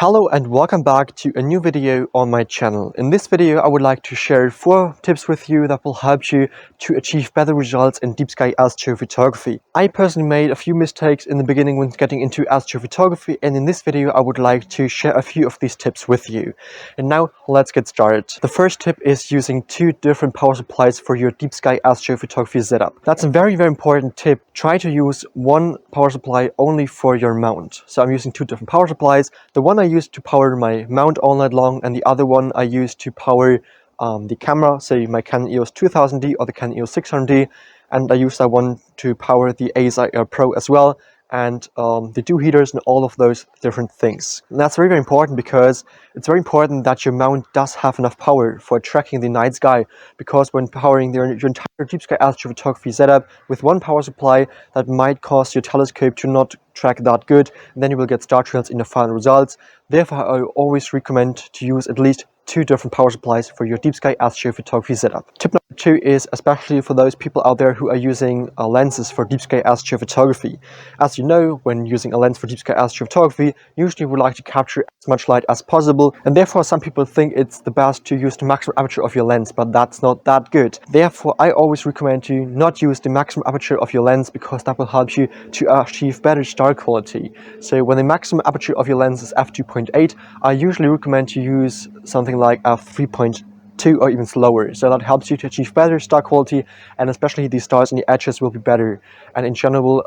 Hello and welcome back to a new video on my channel. In this video I would like to share 4 tips with you that will help you to achieve better results in deep sky astrophotography. I personally made a few mistakes in the beginning when getting into astrophotography, and in this video I would like to share a few of these tips with you. And now let's get started. The first tip is using 2 different power supplies for your deep sky astrophotography setup. That's a very important tip. Try to use one power supply only for your mount. So I'm using 2 different power supplies. The one I use to power my mount all night long, and the other one I use to power the camera, say my Canon EOS 2000D or the Canon EOS 600D, and I use that one to power the ASI Air Pro as well, and the 2 heaters and all of those different things. And that's very important because it's very important that your mount does have enough power for tracking the night sky, because when powering your entire deep sky astrophotography setup with one power supply, that might cause your telescope to not track that good, and then you will get star trails in the final results. Therefore, I always recommend to use at least 2 different power supplies for your deep sky astrophotography setup. Tip number 2 is especially for those people out there who are using lenses for deep sky astrophotography. As you know, when using a lens for deep sky astrophotography, usually we like to capture as much light as possible, and therefore some people think it's the best to use the maximum aperture of your lens, but that's not that good. Therefore, I always recommend you not use the maximum aperture of your lens, because that will help you to achieve better star quality. So when the maximum aperture of your lens is f2.8, I usually recommend to use something like f3.2 or even slower. So that helps you to achieve better star quality, and especially the stars and the edges will be better. And in general,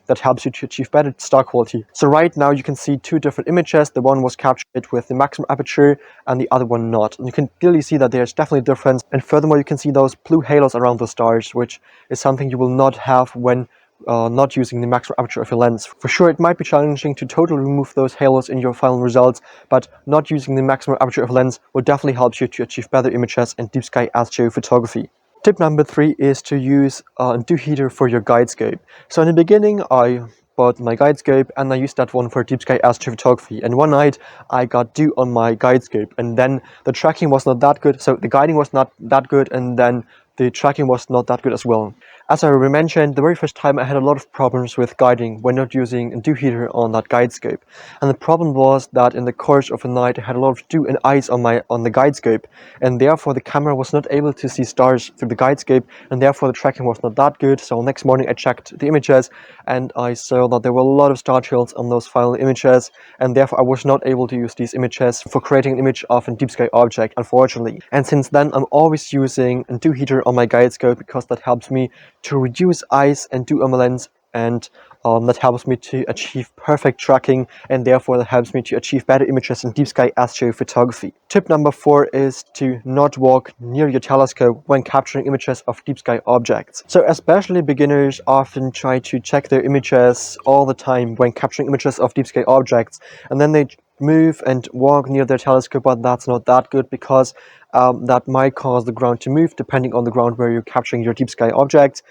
that helps you to achieve better star quality. So right now you can see 2 different images. The one was captured with the maximum aperture and the other one not. And you can clearly see that there's definitely a difference. And furthermore, you can see those blue halos around the stars, which is something you will not have when not using the maximum aperture of your lens. For sure, it might be challenging to totally remove those halos in your final results, but not using the maximum aperture of lens will definitely help you to achieve better images in deep sky astrophotography. Tip number 3 is to use a dew heater for your guide scope. So in the beginning, I bought my guide scope and I used that one for deep sky astrophotography, and one night I got dew on my guide scope, and then the tracking was not that good, so the guiding was not that good, and then the tracking was not that good as well. As I already mentioned, the very first time I had a lot of problems with guiding when not using a dew heater on that guide scope. And the problem was that in the course of a night I had a lot of dew and ice on the guide scope, and therefore the camera was not able to see stars through the guide scope, and therefore the tracking was not that good. So next morning I checked the images and I saw that there were a lot of star trails on those final images, and therefore I was not able to use these images for creating an image of a deep sky object, unfortunately. And since then I'm always using a dew heater on my guide scope, because that helps me to reduce ice and dew on my lens, and that helps me to achieve perfect tracking, and therefore that helps me to achieve better images in deep sky astrophotography. Tip number 4 is to not walk near your telescope when capturing images of deep sky objects. So especially beginners often try to check their images all the time when capturing images of deep sky objects, and then they move and walk near their telescope, but that's not that good, because that might cause the ground to move depending on the ground where you're capturing your deep sky object,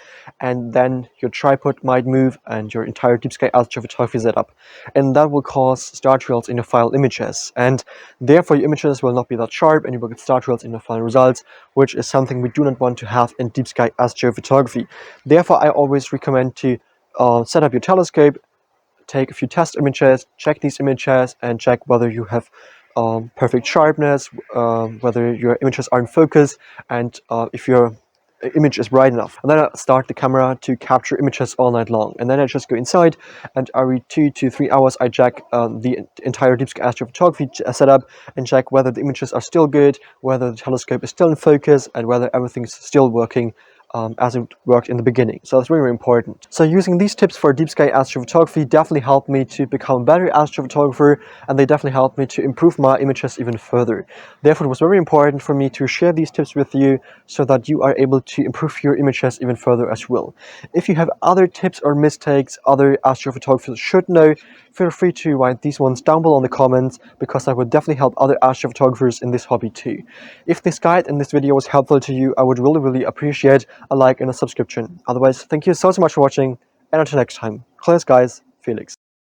and then your tripod might move and your entire deep sky astrophotography setup, and that will cause star trails in your final images, and therefore your images will not be that sharp and you will get star trails in the final results, which is something we do not want to have in deep sky astrophotography. Therefore, I always recommend to set up your telescope, take a few test images, check these images, and check whether you have perfect sharpness, whether your images are in focus, and if your image is bright enough. And then I start the camera to capture images all night long, and then I just go inside, and every 2 to 3 hours I check the entire deep sky astrophotography setup and check whether the images are still good, whether the telescope is still in focus, and whether everything is still working as it worked in the beginning. So that's really important. So using these tips for deep sky astrophotography definitely helped me to become a better astrophotographer, and they definitely helped me to improve my images even further. Therefore, it was very important for me to share these tips with you so that you are able to improve your images even further as well. If you have other tips or mistakes other astrophotographers should know, feel free to write these ones down below in the comments, because that would definitely help other astrophotographers in this hobby too. If this guide and this video was helpful to you, I would really appreciate a like and a subscription. Otherwise, thank you so much for watching, and until next time. Cheers guys, Felix.